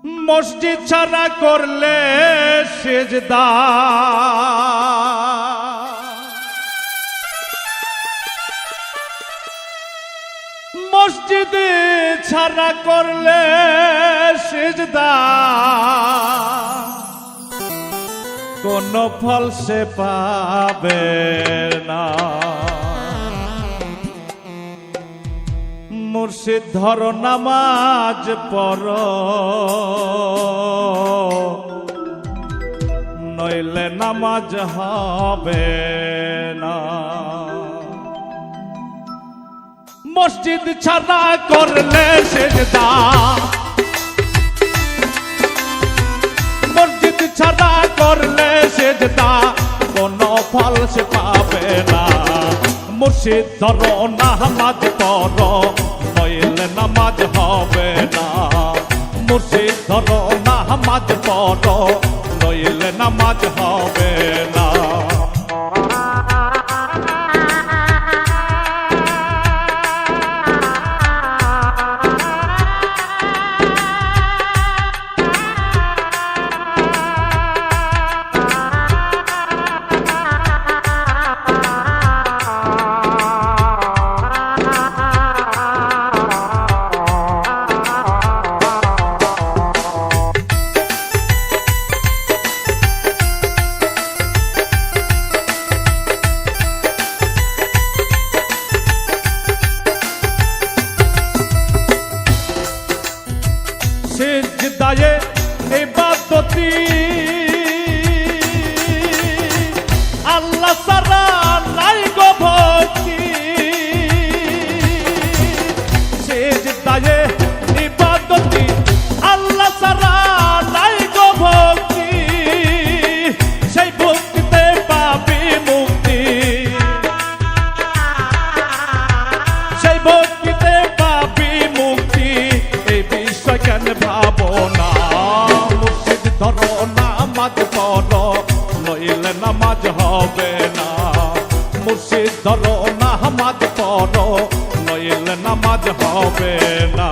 মসজিদ ছাড়া করলে সেজদা মসজিদ ছাড়া করলে সেজদা কোন ফল সে পাবে না। মুর্শিদ ধরো নামাজ পড়ো নইলে নামাজ হবে না। মসজিদ ছাড়া করলে সেজদা মসজিদ ছাড়া করলে সেজদা কোন ফল সে পাবে না। মুর্শিদ ধরো নামাজ পড়ো নইলে নামাজ হবে না। মুর্শিদ ধরো নামাজ পড়ো নইলে নামাজ হবে না। সিজদায়ে ইবাদতি আল্লাহ ছাড়া নাই গো ভক্তি। সিজদায়ে ইবাদতি আল্লাহ ছাড়া নাই গো ভক্তি। সেই ভক্তিতে পাবি মুক্তি সেই ভক্তিতে পাবি মুক্তি। এই বিষয় কেন ভাবো না। মুর্শিদ ধরো নামাজ পড়ো নইলে নামাজ হবে না। মুর্শিদ ধরো নামাজ পড়ো নইলে নামাজ হবে না।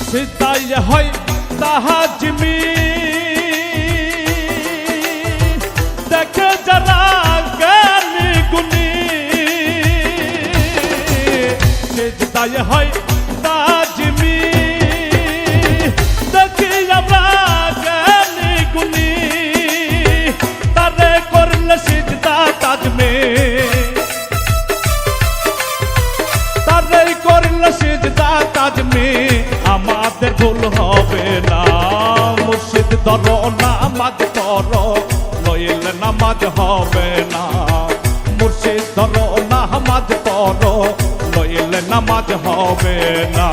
সিজদায়ে হয় তাহাজ্জুমি দেখে যারা জ্ঞানী গুণী। সিজদায়ে হয় তাহাজ্জুমি দেখি আমরা জ্ঞানী গুণী। তারে করলে সিজদা তাজমি তারে করলে সিজদা তাজমি আমাদের ভুল হবে না। মুর্শিদ ধরো নামাজ পড়ো নইলে নামাজ হবে না। মুর্শিদ ধরো নামাজ পড়ো নইলে নামাজ হবে না।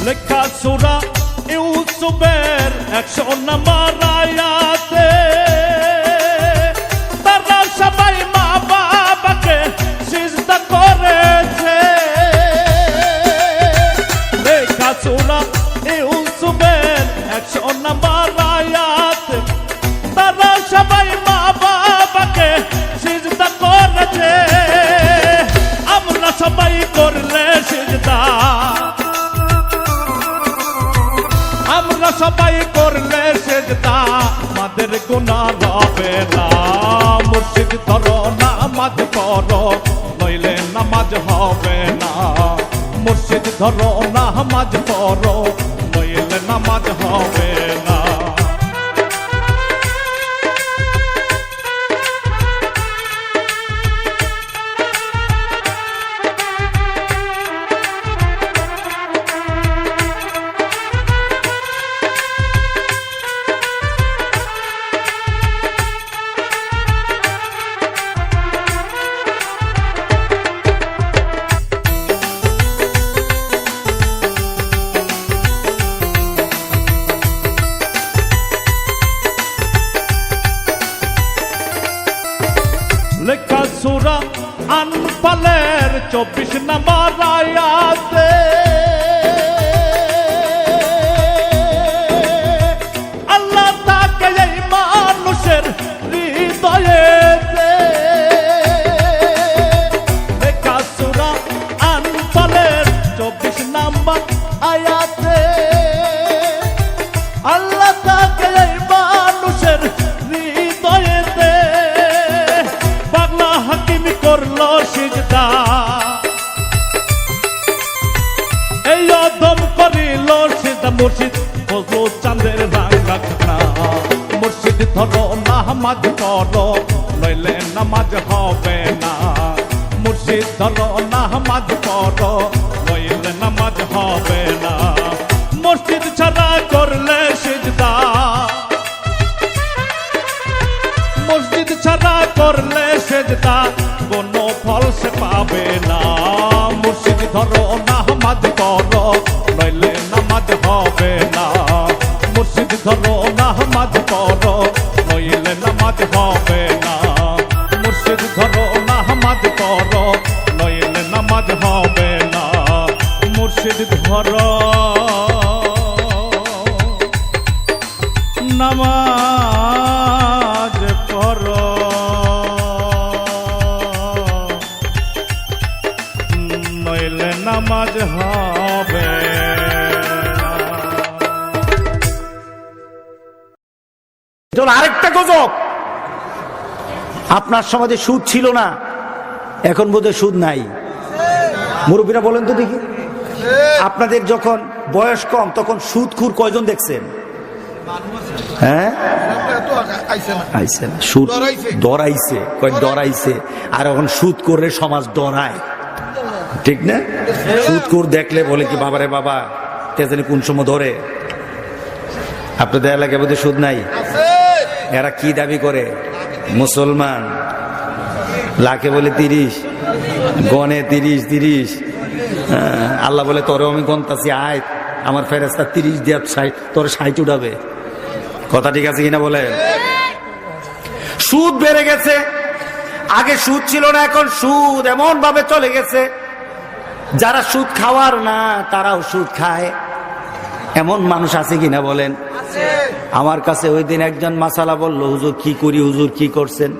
লেখা সূরা ইউসুফের 100 নম্বর আয়াতে তারা সবাই মা বাবাকে সিজদা করেছে। লেখা সূরা ইউসুফ সবাই করলে সেজদা আমাদের গুনাহ হবে না। মুর্শিদ ধরো নামাজ পড়ো নইলে নামাজ হবে না। মুর্শিদ ধরো নামাজ পড়ো নইলে নামাজ হবে না। লেখা সূরা আনফালের 24 নম্বর আয়াতে আল্লাহ তাকে এই মানুষের হৃদয়েতে। লেখা সূরা আনফালের 24 নম্বর আয়াতে আল্লাহ তাকে এই মানুষের হৃদয়েতে হাকিমি করলো সিজদা। এই অদম করিল সিজদা মুর্শিদ ফজলু চাঁদের রাং রাখনা। মুর্শিদ ধরো নামাজ পড়ো নইলে নামাজ হবে না। মুর্শিদ ধরো নামাজ পড়ো নইলে নামাজ হবে না। মসজিদ ছাড়া করলে সিজদা, মসজিদ ছাড়া করলে সেজদা কোনো ফল সে পাবে না। মুর্শিদ ধরো নামাজ পড়ো নইলে নামাজ হবে না। মুর্শিদ ধরো নামাজ পড়ো নইলে নামাজ হবে না। মুর্শিদ ধরো নামাজ পড়ো নইলে নামাজ হবে না। মুর্শিদ ধরো নামাজ পড়ো নইলে নামাজ হবে। আরেকটা গজব, আপনার সমাজে সুদ ছিল না, এখন বোধহয় সুদ নাই। মুরব্বীরা বলেন তো দেখি, আপনাদের যখন বয়স কম তখন সুদখুর কয়জন দেখছেন? হ্যাঁ, সুদ ডরাইছে, ডরাইছে। আর এখন সুদ করে সমাজ ডরায়, ঠিক না? সুদখোর দেখলে বলে কি বাবারে বাবা কে জানি কোন সময় ধরে। আপনাদের এলাকায় বোধহয় সুদ নাই। এরা কি দাবি করে? মুসলমান, লাখে বলে 30, গনে 30। আল্লাহ বলে তোরেও আমি গন্তাছি, আয় আমার ফেরেস্তা 30 দিয়ে 60 তোর 60 উঠাবে। কথা ঠিক আছে কিনা বলেন? সুদ বেড়ে গেছে, আগে সুদ ছিল না, এখন সুদ এমন ভাবে চলে গেছে যারা সুদ খাওয়ার না তারাও সুদ খায়। এমন মানুষ আছে কিনা বলেন? আমার কাছে ওই দিন একজন মাসালা বলল, হুজুর কি করি, হুজুর কি করছেন?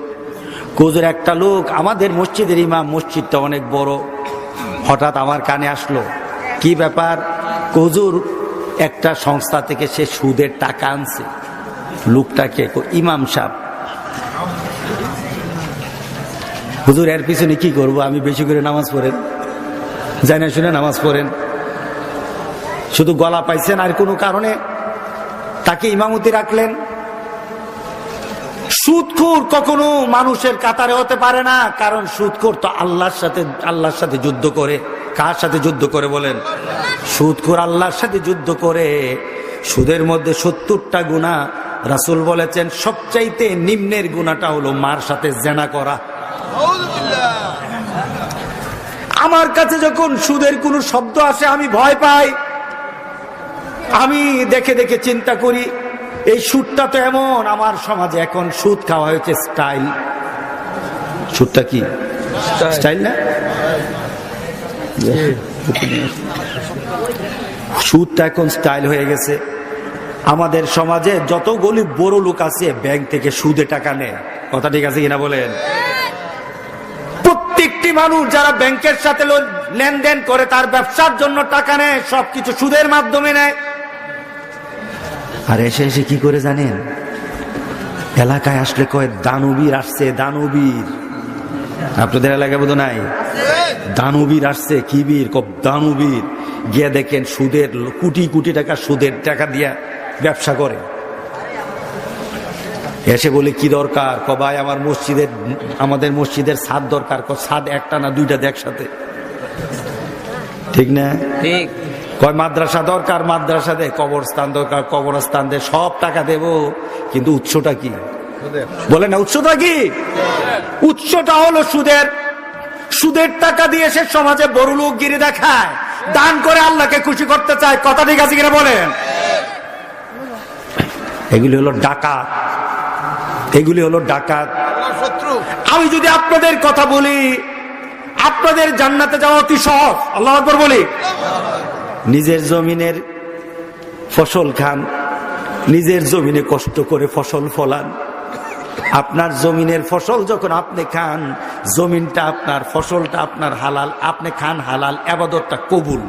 হুজুর একটা লোক আমাদের মসজিদের ইমাম, মসজিদটা অনেক বড়, হঠাৎ আমার কানে আসলো, কি ব্যাপার? হুজুর একটা সংস্থা থেকে সে সুদের টাকা আনছে। লোকটাকে ইমাম সাহেব, হুজুর এর পিছনে কি করব? আমি বেশি করে নামাজ পড়েন, জানা শুনে নামাজ পড়েন, শুধু গলা পাইছেন আর কোনো কারণে তাকে ইমামতি রাখলেন। সুদখোর কখনো মানুষের কাতারে হতে পারে না, কারণ সুদখোর তো আল্লাহর সাথে যুদ্ধ করে। কার সাথে যুদ্ধ করে বলেন? সুদখোর আল্লাহর সাথে যুদ্ধ করে। সুদের মধ্যে 70টা গুনাহ, রাসূল বলেছেন সবচাইতে নিম্নের গুনাহটা হলো মার সাথে জিনা করা। আমার কাছে যখন সুদের কোনো শব্দ আসে আমি ভয় পাই। আমি দেখে দেখে চিন্তা করি, এই সুদটা তো এমন, আমার সমাজে এখন সুদ খাওয়া হয়েছে স্টাইল। সুদটা কি স্টাইল না? সুদটা এখন স্টাইল হয়ে গেছে। আমাদের সমাজে যতগুলি বড় লোক আছে ব্যাংক থেকে সুদে টাকা নেয়। কথা ঠিক আছে কিনা বলেন? প্রত্যেকটি মানুষ যারা ব্যাংকের সাথে লেনদেন করে তার ব্যবসার জন্য টাকা নেয়, সবকিছু সুদের মাধ্যমে নেয়। আর এসে এসে কি করে জানেন, এলাকায় আসলে কয় দানবীর আসছে, দানবীর। আপনাদের এলাকায় বোধ নাই দানবীর আসছে, কি বীর? দানবীর। গিয়ে দেখেন সুদের কোটি কোটি টাকা সুদের টাকা দিয়া ব্যবসা করে। এসে বলে কি দরকার? ভাই আমাদের মসজিদের ছাদ দরকার। ছাদ একটা না দুইটা একসাথে, ঠিক না? ঠিক। কয় মাদ্রাসা দরকার, মাদ্রাসা দে। কবরস্থান দরকার, কবরস্থান দে। সব টাকা দেব, কিন্তু উৎসটা কি? বলে না, উৎসটা কি? উৎসটা হলো সুদের। সুদের টাকা দিয়ে সে সমাজে বড় লোকগিরি দেখায়, দান করে আল্লাহকে খুশি করতে চায়। কথা ঠিক আছে কিনা বলেন? এগুলি হলো ডাকাত, এগুলি হলো ডাকাত। আমি যদি আপনাদের কথা বলি, আপনাদের জান্নাতে যাওয়া অতি সহজ। আল্লাহু আকবার বলি। নিজের জমিনের ফসল খান, নিজের জমিনে কষ্ট করে ফসল ফলান। আপনার জমিনের ফসল যখন আপনি খান, জমিনটা আপনার, ফসলটা আপনার হালাল, আপনি খান হালাল, ইবাদতটা কবুল।